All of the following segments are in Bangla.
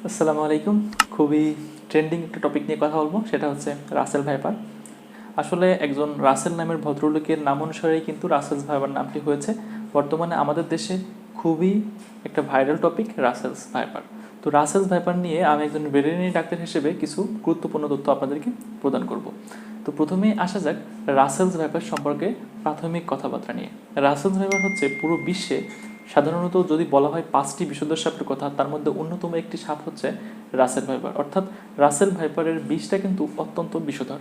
আসসালামু আলাইকুম। খুবই ট্রেন্ডিং একটা টপিক নিয়ে কথা বলবো, সেটা হচ্ছে রাসেল ভাইপার। আসলে একজন রাসেল নামের ভদ্রলোকের নাম অনুসারেই কিন্তু রাসেলস ভাইপার নামটি হয়েছে। বর্তমানে আমাদের দেশে খুবই একটা ভাইরাল টপিক রাসেলস ভাইপার। তো রাসেলস ভাইপার নিয়ে আমি একজন ভেটেরিনারি ডাক্তার হিসেবে কিছু গুরুত্বপূর্ণ তথ্য আপনাদেরকে প্রদান করব। তো প্রথমেই আসা যাক রাসেলস ভাইপার সম্পর্কে প্রাথমিক কথাবার্তা নিয়ে। রাসেলস ভাইপার হচ্ছে পুরো বিশ্বে সাধারণত যদি বলা হয় 5টি বিষধর সাপের কথা, তার মধ্যে অন্যতম একটি সাপ হচ্ছে রাসেল ভাইপার। অর্থাৎ রাসেল ভাইপারের বিষটা কিন্তু অত্যন্ত বিষধর।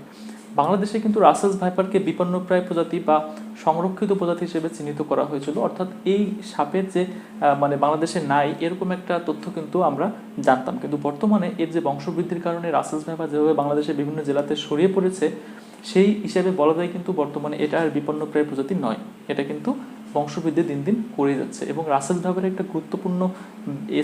বাংলাদেশে কিন্তু রাসেলস ভাইপারকে বিপন্নপ্রায় প্রজাতি বা সংরক্ষিত প্রজাতি হিসেবে চিহ্নিত করা হয়েছিল। অর্থাৎ এই সাপের যে বাংলাদেশে নাই এরকম একটা তথ্য কিন্তু আমরা জানতাম, কিন্তু বর্তমানে এর যে বংশবৃদ্ধির কারণে রাসেলস ভাইপার যেভাবে বাংলাদেশের বিভিন্ন জেলাতে ছড়িয়ে পড়েছে, সেই হিসাবে বলা যায় কিন্তু বর্তমানে এটা আর বিপন্নপ্রায় প্রজাতি নয়, এটা কিন্তু বংশবৃদ্ধি দিন দিন করে যাচ্ছে। এবং রাসেল ভাইপারের একটা গুরুত্বপূর্ণ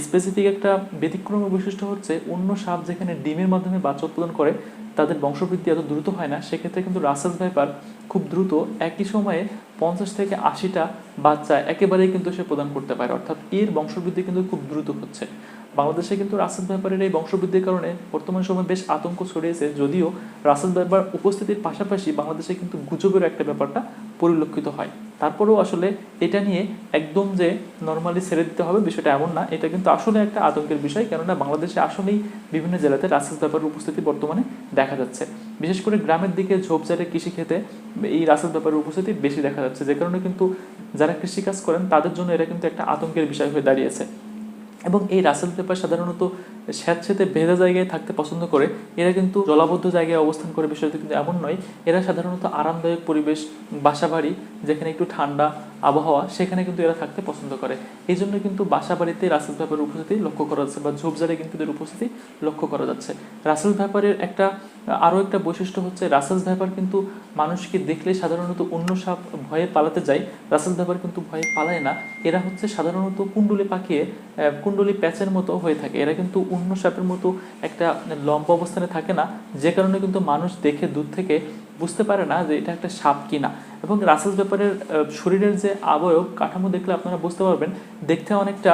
স্পেসিফিক একটা ব্যতিক্রম বৈশিষ্ট্য হচ্ছে, অন্য সাপ যেখানে ডিমের মাধ্যমে বাচ্চা উৎপাদন করে তাদের বংশবৃদ্ধি এত দ্রুত হয় না, সেক্ষেত্রে কিন্তু রাসেল ভাইপার খুব দ্রুত একই সময়ে 50 থেকে 80টা বাচ্চা একেবারেই কিন্তু সে প্রদান করতে পারে। অর্থাৎ এর বংশবৃদ্ধি কিন্তু খুব দ্রুত হচ্ছে। বাংলাদেশে কিন্তু রাসেল ভাইপারের এই বংশবৃদ্ধির কারণে বর্তমান সময়ে বেশ আতঙ্ক ছড়িয়েছে। যদিও রাসেল ভাইপার উপস্থিতির পাশাপাশি বাংলাদেশে কিন্তু গুজবের একটা ব্যাপারটা পরিলক্ষিত হয়। তারপরেও আসলে এটা নিয়ে একদম যে নর্মালি ছেড়ে দিতে হবে বিষয়টা এমন না, এটা কিন্তু আসলে একটা আতঙ্কের বিষয়। কেননা বাংলাদেশে আসলেই বিভিন্ন জেলাতে রাসেল ভাইপারের উপস্থিতি বর্তমানে দেখা যাচ্ছে। বিশেষ করে গ্রামের দিকে ঝোপঝাড়ে কৃষিক্ষেত্রে এই রাসেল ভাইপারের উপস্থিতি বেশি দেখা যাচ্ছে, যে কারণে কিন্তু যারা কৃষিকাজ করেন তাদের জন্য এটা কিন্তু একটা আতঙ্কের বিষয় হয়ে দাঁড়িয়েছে। এবং এই রাসেল ভাইপার সাধারণত স্যাঁতসেঁতে ভেজা জায়গায় থাকতে পছন্দ করে। এরা কিন্তু জলাবদ্ধ জায়গায় অবস্থান করে বিষয়টি কিন্তু এমন নয়। এরা সাধারণত আরামদায়ক পরিবেশ, বাসাবাড়ি যেখানে একটু ঠান্ডা আবহাওয়া, সেখানে কিন্তু এরা থাকতে পছন্দ করে। এই জন্য কিন্তু বাসাবাড়িতে রাসেল ভাইপারের উপস্থিতি লক্ষ্য করা যাচ্ছে, বা ঝোপঝাড়ে কিন্তু এদের উপস্থিতি লক্ষ্য করা যাচ্ছে। রাসেল ভাইপারের আরও একটা বৈশিষ্ট্য হচ্ছে, রাসেল ভাইপার কিন্তু মানুষকে দেখলে সাধারণত অন্য সাপ ভয়ে পালাতে যায়, রাসেল ভাইপার কিন্তু ভয়ে পালায় না। এরা হচ্ছে সাধারণত কুণ্ডলি পাকিয়ে কুণ্ডলি প্যাচের মতো হয়ে থাকে। এরা কিন্তু অন্য সাপের মতো একটা লম্বা অবস্থানে থাকে না, যে কারণে কিন্তু মানুষ দেখে দূর থেকে বুঝতে পারে না যে এটা একটা সাপ কিনা। এবং রাসেল ভাইপারের শরীরের যে অবয়ব কাঠামো দেখলে আপনারা বুঝতে পারবেন, দেখতে অনেকটা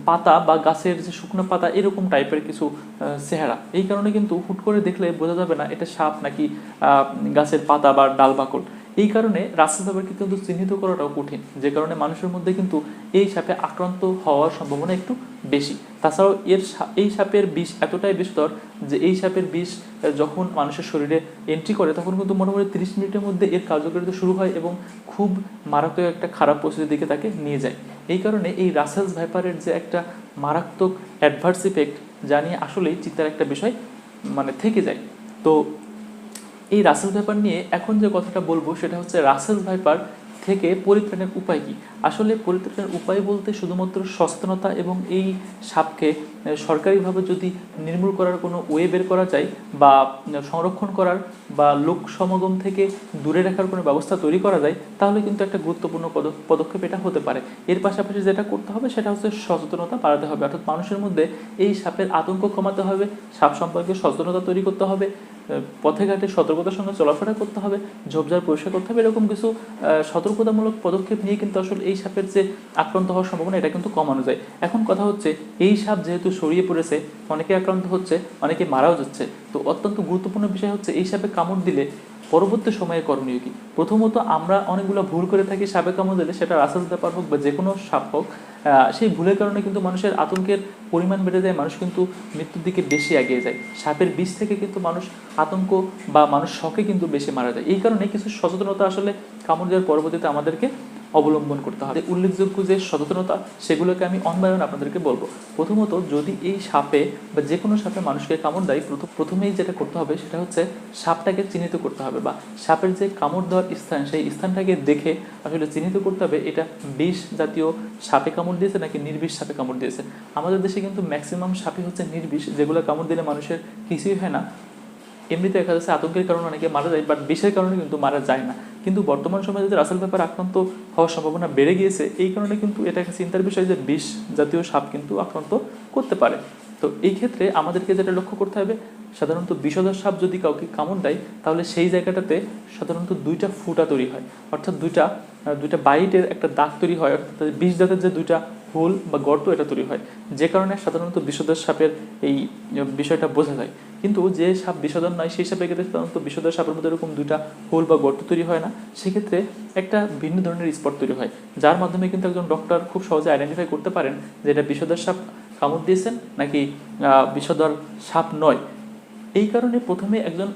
পাতা বা গাছের যে শুকনো পাতা এরকম টাইপের কিছু চেহারা। এই কারণে কিন্তু হুট করে দেখলে বোঝা যাবে না এটা সাপ নাকি গাছের পাতা বা ডাল বাকল। এই কারণে রাসেল ভাইপারকে কিন্তু চিহ্নিত করাটাও কঠিন, যে কারণে মানুষের মধ্যে কিন্তু এই সাপে আক্রান্ত হওয়ার সম্ভাবনা একটু বেশি। তাছাড়াও এই সাপের বিষ এতটাই বিষধর যে এই সাপের বিষ যখন মানুষের শরীরে এন্ট্রি করে তখন কিন্তু মোটামুটি 30 মিনিটের মধ্যে এর কার্যকারিতা শুরু হয় এবং খুব মারাত্মক একটা খারাপ পরিস্থিতির দিকে তাকে নিয়ে যায়। এই কারণে এই রাসেলস ভাইপারের যে একটা মারাত্মক অ্যাডভার্স ইফেক্ট, যা নিয়ে আসলেই চিন্তার একটা বিষয় থেকে যায়। তো এই রাসেল ভাইপার নিয়ে এখন যে কথাটা বলবো সেটা হচ্ছে, রাসেল ভাইপার থেকে পরিত্রাণের উপায় কি। আসলে পরিত্রাণের উপায় বলতে শুধুমাত্র সচেতনতা এবং এই সাপকে সরকারিভাবে যদি নির্মূল করার কোনো ওয়ে বের করা যায়, বা সংরক্ষণ করার বা লোক সমাগম থেকে দূরে রাখার কোনো ব্যবস্থা তৈরি করা যায়, তাহলে কিন্তু একটা গুরুত্বপূর্ণ পদক্ষেপ এটা হতে পারে। এর পাশাপাশি যেটা করতে হবে সেটা হচ্ছে সচেতনতা বাড়াতে হবে। অর্থাৎ মানুষের মধ্যে এই সাপের আতঙ্ক কমাতে হবে, সাপ সম্পর্কে সচেতনতা তৈরি করতে হবে, পথে ঘাটে সতর্কতার সঙ্গে চলাফেরা করতে হবে, ঝোপঝাড় পরিষ্কার করতে হবে। এরকম কিছু সতর্কতামূলক পদক্ষেপ নিয়ে কিন্তু আসলে এই সাপের যে আক্রান্ত হওয়ার সম্ভাবনা এটা কিন্তু কমানো যায়। এখন কথা হচ্ছে, এই সাপ যেহেতু ছড়িয়ে পড়েছে, অনেকে আক্রান্ত হচ্ছে, অনেকে মারাও যাচ্ছে। তো অত্যন্ত গুরুত্বপূর্ণ বিষয় হচ্ছে, এই সাপে কামড় দিলে পরবর্তী সময়ে করণীয় কি। প্রথমত আমরা অনেকগুলো ভুল করে থাকি, সাপে কামড় দিলে, সেটা রাসেল ভাইপার হোক বা যে কোনো সাপ হোক, সেই ভুলের কারণে কিন্তু মানুষের আতঙ্কের পরিমাণ বেড়ে যায়, মানুষ কিন্তু মৃত্যুর দিকে বেশি এগিয়ে যায়। সাপের বিষ থেকে কিন্তু মানুষ আতঙ্ক বা মানুষ শকে কিন্তু বেশি মারা যায়। এই কারণে কিছু সচেতনতা আসলে কামড় দেওয়ার পরবর্তীতে আমাদেরকে অবলম্বন করতে হবে। উল্লেখযোগ্য যে সচেতনতা সেগুলোকে আমি অনবায়ন আপনাদেরকে বলবো। প্রথমত, যদি এই সাপে বা যে কোনো সাপে মানুষকে কামড় দেয়, প্রথমেই যেটা করতে হবে সেটা হচ্ছে সাপটাকে চিহ্নিত করতে হবে, বা সাপের যে কামড় দেওয়ার স্থান সেই স্থানটাকে দেখে আসলে চিহ্নিত করতে হবে এটা বিষ জাতীয় সাপে কামড় দিয়েছে নাকি নির্বিষ সাপে কামড় দিয়েছে। আমাদের দেশে কিন্তু ম্যাক্সিমাম সাপই হচ্ছে নির্বিষ, যেগুলো কামড় দিলে মানুষের কিছুই হয় না। এমনিতে দেখা যাচ্ছে আতঙ্কের কারণে অনেকে মারা যায়, বাট বিষের কারণে কিন্তু মারা যায় না। কিন্তু বর্তমান সময়ে যদি রাসেল ভাইপার আক্রান্ত হওয়ার সম্ভাবনা বেড়ে গিয়েছে, এই কারণে কিন্তু এটা একটা চিন্তার বিষয় যে বিষ জাতীয় সাপ কিন্তু আক্রান্ত করতে পারে। তো এই ক্ষেত্রে আমাদেরকে যেটা লক্ষ্য করতে হবে, সাধারণত বিষধর সাপ যদি কাউকে কামড় দেয় তাহলে সেই জায়গাটাতে সাধারণত 2টা ফুটা তৈরি হয়, অর্থাৎ দুইটা বাইটের একটা দাগ তৈরি হয়। অর্থাৎ বিষ জাতের যে 2টা হোল বা গর্ত এটা তৈরি হয়, যে কারণে সাধারণত বিষধর সাপের এই বিষয়টা বোঝা যায়। কিন্তু যে সাপ বিষধর নয় সেই সাপের ক্ষেত্রে সাধারণত বিষধর সাপের মধ্যে এরকম দুইটা হোল বা গর্ত তৈরি হয় না, সেক্ষেত্রে একটা ভিন্ন ধরনের স্পট তৈরি হয়, যার মাধ্যমে কিন্তু একজন ডক্টর খুব সহজে আইডেন্টিফাই করতে পারেন যে এটা বিষধর সাপ কামড় দিয়েছেন নাকি বিষধর সাপ নয়। এই কারণে প্রথমে একজন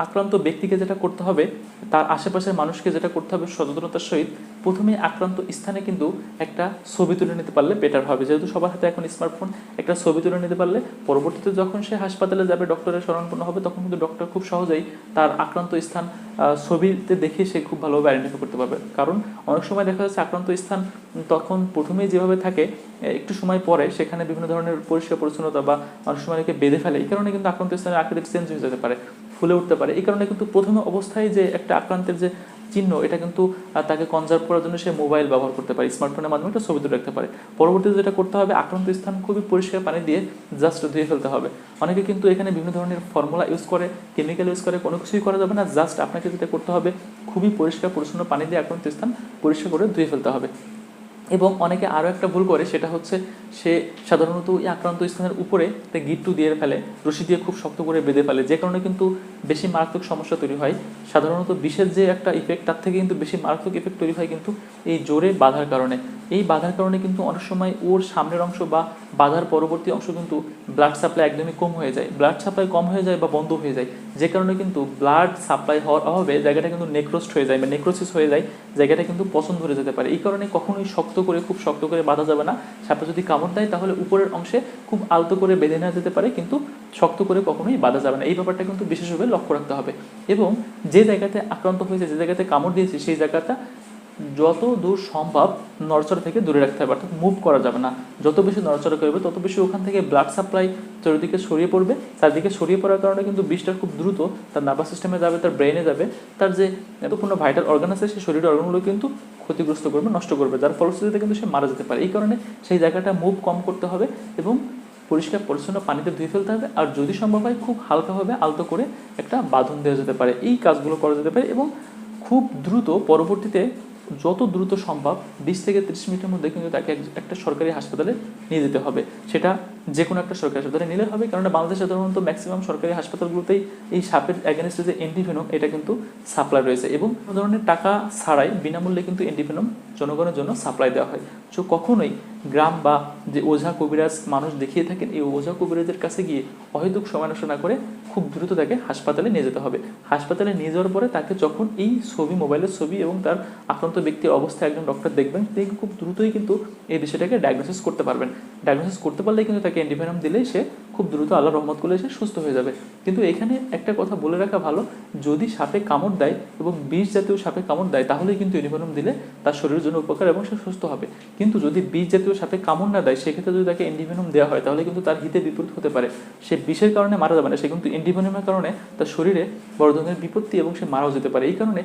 আক্রান্ত ব্যক্তিকে যেটা করতে হবে, তার আশেপাশের মানুষকে যেটা করতে হবে সচেতনতার সহিত, প্রথমে আক্রান্ত স্থানে কিন্তু একটা ছবি তুলে নিতে পারলে বেটার হবে। যেহেতু সবার হাতে এখন স্মার্টফোন, একটা ছবি তুলে নিতে পারলে পরবর্তীতে যখন সে হাসপাতালে যাবে, ডক্টরের শরণাপন্ন হবে, তখন কিন্তু ডক্টর খুব সহজেই তার আক্রান্ত স্থান ছবিতে দেখে সে খুব ভালোভাবে আইডেন্টিফাই করতে পারবে। কারণ অনেক সময় দেখা যাচ্ছে আক্রান্ত স্থান তখন প্রথমেই যেভাবে থাকে, একটু সময় পরে সেখানে বিভিন্ন ধরনের পরিষ্কার পরিচ্ছন্নতা বা অনেক সময় অনেকে বেঁধে ফেলে, এই কারণে কিন্তু আক্রান্ত স্থানের আকৃতি চেঞ্জ হয়ে যেতে পারে, ফুলে উঠতে পারে। এই কারণে কিন্তু প্রথমে অবস্থায় যে একটা আক্রান্তের যে চিহ্ন, এটা কিন্তু তাকে কনজার্ভ করার জন্য সে মোবাইল ব্যবহার করতে পারে, স্মার্টফোনের মাধ্যমে একটা ছবি তুলে রাখতে পারে। পরবর্তীতে যেটা করতে হবে, আক্রান্ত স্থান খুবই পরিষ্কার পানি দিয়ে জাস্ট ধুয়ে ফেলতে হবে। অনেকে কিন্তু এখানে বিভিন্ন ধরনের ফর্মুলা ইউজ করে, কেমিক্যাল ইউজ করে, কোনো কিছুই করা যাবে না। জাস্ট আপনাকে যেটা করতে হবে, খুবই পরিষ্কার পরিচ্ছন্ন পানি দিয়ে আক্রান্ত স্থান পরিষ্কার করে ধুয়ে ফেলতে হবে। এবং অনেকে আরও একটা ভুল করে, সেটা হচ্ছে সে সাধারণত এই আক্রান্ত স্থানের উপরে একটা গিট্টু দিয়ে ফেলে, রশি দিয়ে খুব শক্ত করে বেঁধে ফেলে, যে কারণে কিন্তু বেশি মারাত্মক সমস্যা তৈরি হয়। সাধারণত বিষের যে একটা ইফেক্ট, তার থেকে কিন্তু বেশি মারাত্মক ইফেক্ট তৈরি হয় কিন্তু এই জোরে বাঁধার কারণে। এই বাঁধার কারণে কিন্তু অনেক সময় ওর সামনের অংশ বা বাঁধার পরবর্তী অংশ কিন্তু ব্লাড সাপ্লাই একদমই কম হয়ে যায়, ব্লাড সাপ্লাই কম হয়ে যায় বা বন্ধ হয়ে যায়, যে কারণে কিন্তু ব্লাড সাপ্লাই হওয়ার অভাবে জায়গাটা কিন্তু নেক্রোস্ট হয়ে যায় বা নেক্রোসিস হয়ে যায়, জায়গাটা কিন্তু পছন্দ ধরে যেতে পারে। এই কারণে কখনোই খুব শক্ত করে বাঁধা যাবে না। সাপে যদি কামড় দেয় তাহলে উপরের অংশে খুব আলতো করে বেঁধে নেওয়া যেতে পারে, কিন্তু শক্ত করে কখনোই বাঁধা যাবে না। এই ব্যাপারটা কিন্তু বিশেষভাবে লক্ষ্য রাখতে হবে। এবং যে জায়গাতে আক্রান্ত হয়েছে, যে জায়গাতে কামড় দিয়েছে, সেই জায়গাটা যত দূর সম্ভব নড়চড়া থেকে দূরে রাখতে হবে, অর্থাৎ মুভ করা যাবে না। যত বেশি নড়চড়া করবে তত বেশি ওখান থেকে ব্লাড সাপ্লাই চারিদিকে ছড়িয়ে পড়বে। চারিদিকে ছড়িয়ে পড়ার কারণে কিন্তু বিষটা খুব দ্রুত তার নার্ভাস সিস্টেমে যাবে, তার ব্রেনে যাবে, তার যে এতপূর্ণ ভাইটাল অর্গান আছে সেই শরীরের অর্গানগুলো কিন্তু ক্ষতিগ্রস্ত করবে, নষ্ট করবে, যার ফলশ্রুতিতে কিন্তু সে মারা যেতে পারে। এই কারণে সেই জায়গাটা মুভ কম করতে হবে এবং পরিষ্কার পরিচ্ছন্ন পানিতে ধুয়ে ফেলতে হবে। আর যদি সম্ভব হয় খুব হালকাভাবে আলতো করে একটা বাঁধন দেওয়া যেতে পারে। এই কাজগুলো করা যেতে পারে এবং খুব দ্রুত পরবর্তীতে যত দ্রুত সম্ভব 20 থেকে 30 মিনিটের মধ্যে কিন্তু তাকে একটা সরকারি হাসপাতালে নিয়ে যেতে হবে। সেটা যে কোনো একটা সরকারি হাসপাতালে নিলে হবে, কারণ বাংলাদেশে সাধারণত ম্যাক্সিমাম সরকারি হাসপাতালগুলোতেই এই সাপের অ্যাগেনিস্টে যে অ্যান্টিভেনম, এটা কিন্তু সাপ্লাই রয়েছে এবং কোনো ধরনের টাকা ছাড়াই বিনামূল্যে কিন্তু অ্যান্টিভেনম জনগণের জন্য সাপ্লাই দেওয়া হয়। তো কখনোই গ্রাম বা যে ওঝা কবিরাজ মানুষ দেখিয়ে থাকেন, এই ওঝা কবিরাজের কাছে গিয়ে অহেতুক সময় নষ্ট না করে খুব দ্রুত তাকে হাসপাতালে নিয়ে যেতে হবে। হাসপাতালে নিয়ে যাওয়ার পরে তাকে যখন এই ছবি, মোবাইলের ছবি এবং তার আক্রান্ত ব্যক্তির অবস্থা একজন ডক্টর দেখবেন, তিনি খুব দ্রুতই কিন্তু এই বিষয়টাকে ডায়াগনোসিস করতে পারবেন। ডায়াগনোসিস করতে পারলে কিন্তু তাকে অ্যান্টিভেনম দিলে সে খুব দ্রুত আল্লাহ রহমত করলে সে সুস্থ হয়ে যাবে। কিন্তু এখানে একটা কথা বলে রাখা ভালো, যদি সাপে কামড় দেয় এবং বিষ জাতীয় সাপে কামড় দেয় তাহলেই কিন্তু অ্যান্টিভেনম দিলে তার শরীরের জন্য উপকার এবং সে সুস্থ হবে। কিন্তু যদি বিষ জাতীয় সাপে কামড় না দেয়, সেক্ষেত্রে যদি তাকে অ্যান্টিভেনম দেওয়া হয় তাহলে কিন্তু তার হিতে বিপরীত হতে পারে। সে বিষের কারণে মারা যাবে না, সে কিন্তু অ্যান্টিভেনমের কারণে তার শরীরে বড় ধরনের বিপত্তি এবং সে মারাও যেতে পারে। এই কারণে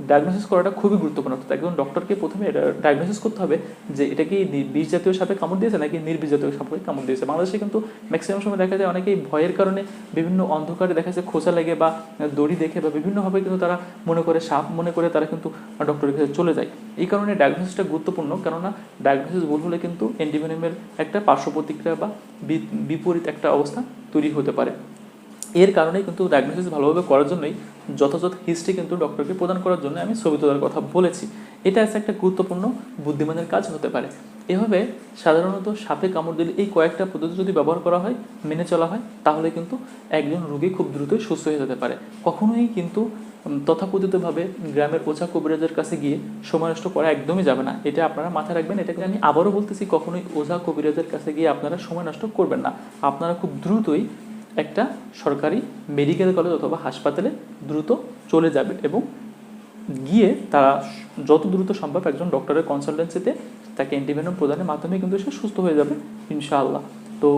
ডায়াগনোসিস করাটা খুবই গুরুত্বপূর্ণ। অর্থাৎ একজন ডক্টরকে প্রথমে ডায়াগনোসিস করতে হবে যে এটা কি বিষ জাতীয় সাপে কামড় দিয়েছে নাকি নির্বিষ জাতীয় সাপে কামড় দিয়েছে। বাংলাদেশে কিন্তু ম্যাক্সিমাম সময় দেখা যায় অনেকেই ভয়ের কারণে বিভিন্ন অন্ধকারে দেখা যাচ্ছে খোঁচা লেগে বা দড়ি দেখে বা বিভিন্নভাবে কিন্তু তারা মনে করে সাপ মনে করে তারা কিন্তু ডক্টরের কাছে চলে যায়। এই কারণে ডায়াগনোসিসটা গুরুত্বপূর্ণ, কেননা ডায়াগনোসিস ভুল হলে কিন্তু অ্যান্টিভেনমের একটা পার্শ্ব প্রতিক্রিয়া বা বিপরীত একটা অবস্থা তৈরি হতে পারে। এর কারণেই কিন্তু ডায়াগনোসিস ভালোভাবে করার জন্যই যথাযথ হিস্ট্রি কিন্তু ডক্টরকে প্রদান করার জন্য আমি ছবি তোলার কথা বলেছি। এটা একটা গুরুত্বপূর্ণ বুদ্ধিমানের কাজ হতে পারে। এভাবে সাধারণত সাপে কামড় দিলে এই কয়েকটা পদ্ধতি যদি ব্যবহার করা হয়, মেনে চলা হয়, তাহলে কিন্তু একজন রোগী খুব দ্রুতই সুস্থ হয়ে যেতে পারে। কখনোই কিন্তু তথাকথিতভাবে গ্রামের ওঝা কবিরাজের কাছে গিয়ে সময় নষ্ট করা একদমই যাবে না, এটা আপনারা মাথায় রাখবেন। এটাকে আমি আবারও বলতেছি, কখনোই ওঝা কবিরাজের কাছে গিয়ে আপনারা সময় নষ্ট করবেন না। আপনারা খুব দ্রুতই একটা সরকারি মেডিকেল কলেজ অথবা হাসপাতালে দ্রুত চলে যাবে এবং গিয়ে তারা যত দ্রুত সম্ভব একজন ডক্টরের কনসালটেন্সিতে তাকে অ্যান্টিভেনম প্রদানের মাধ্যমে কিন্তু সে সুস্থ হয়ে যাবে ইনশাআল্লাহ। তো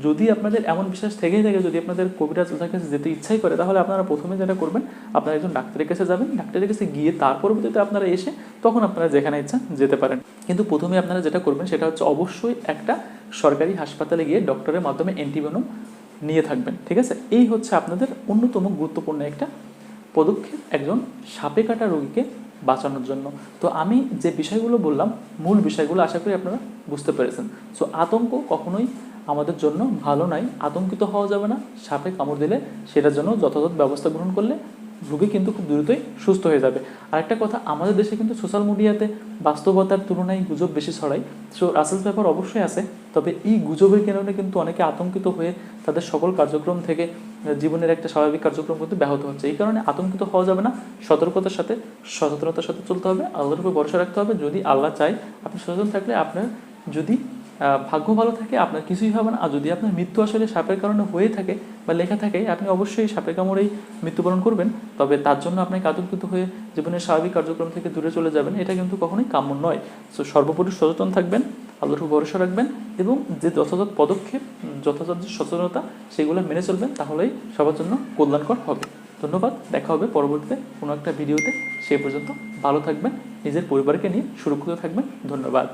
যদি আপনাদের এমন বিশ্বাস থেকেই থাকে, যদি আপনাদের কবিরাজ ওঝার কাছে যেতে ইচ্ছাই করে, তাহলে আপনারা প্রথমে যেটা করবেন, আপনারা একজন ডাক্তারের কাছে যাবেন। ডাক্তারের কাছে গিয়ে তার পরবর্তীতে আপনারা এসে তখন আপনারা যেখানে ইচ্ছা যেতে পারেন। কিন্তু প্রথমে আপনারা যেটা করবেন সেটা হচ্ছে অবশ্যই একটা সরকারি হাসপাতালে গিয়ে ডক্টরের মাধ্যমে অ্যান্টিভেনম নিয়ে থাকবেন, ঠিক আছে? এই হচ্ছে আপনাদের অন্যতম গুরুত্বপূর্ণ একটা পদক্ষেপ একজন সাপে কাটা রোগীকে বাঁচানোর জন্য। তো আমি যে বিষয়গুলো বললাম, মূল বিষয়গুলো আশা করি আপনারা বুঝতে পেরেছেন। সো আতঙ্ক কখনোই আমাদের জন্য ভালো নাই, আতঙ্কিত হওয়া যাবে না। সাপে কামড় দিলে সেটার জন্য যথাযথ ব্যবস্থা গ্রহণ করলে রোগী কিন্তু খুব দ্রুতই সুস্থ হয়ে যাবে। আরেকটা কথা, আমাদের দেশে কিন্তু সোশ্যাল মিডিয়াতে বাস্তবতার তুলনায় গুজব বেশি ছড়ায়। সো রাসেলস ভাইপার অবশ্যই আছে, তবে এই গুজবের কারণে কিন্তু অনেকে আতঙ্কিত হয়ে তাদের সকল কার্যক্রম থেকে জীবনের একটা স্বাভাবিক কার্যক্রম কিন্তু ব্যাহত হচ্ছে। এই কারণে আতঙ্কিত হওয়া যাবে না, সতর্কতার সাথে সচেতনতার সাথে চলতে হবে, আল্লাহর উপর ভরসা রাখতে হবে। যদি আল্লাহ চায়, আপনি সচেতন থাকলে আপনার যদি ভাগ্য ভালো থাকে আপনার কিছুই হবে না। আর যদি আপনার মৃত্যু আসলে সাপের কারণে হয়ে থাকে বা লেখা থাকে, আপনি অবশ্যই সাপের কামড়েই মৃত্যুবরণ করবেন। তবে তার জন্য আপনাকে আতঙ্কিত হয়ে জীবনের স্বাভাবিক কার্যক্রম থেকে দূরে চলে যাবেন, এটা কিন্তু কখনোই কাম্য নয়। সো সর্বোপরি সচেতন থাকবেন, আল্লাহর উপর ভরসা রাখবেন এবং যে যথাযথ পদক্ষেপ, যথাযথ যে সচেতনতা, সেগুলো মেনে চলবেন, তাহলেই সবার জন্য কল্যাণকর হবে। ধন্যবাদ, দেখা হবে পরবর্তীতে কোনো একটা ভিডিওতে। সেই পর্যন্ত ভালো থাকবেন, নিজের পরিবারকে নিয়ে সুরক্ষিত থাকবেন। ধন্যবাদ।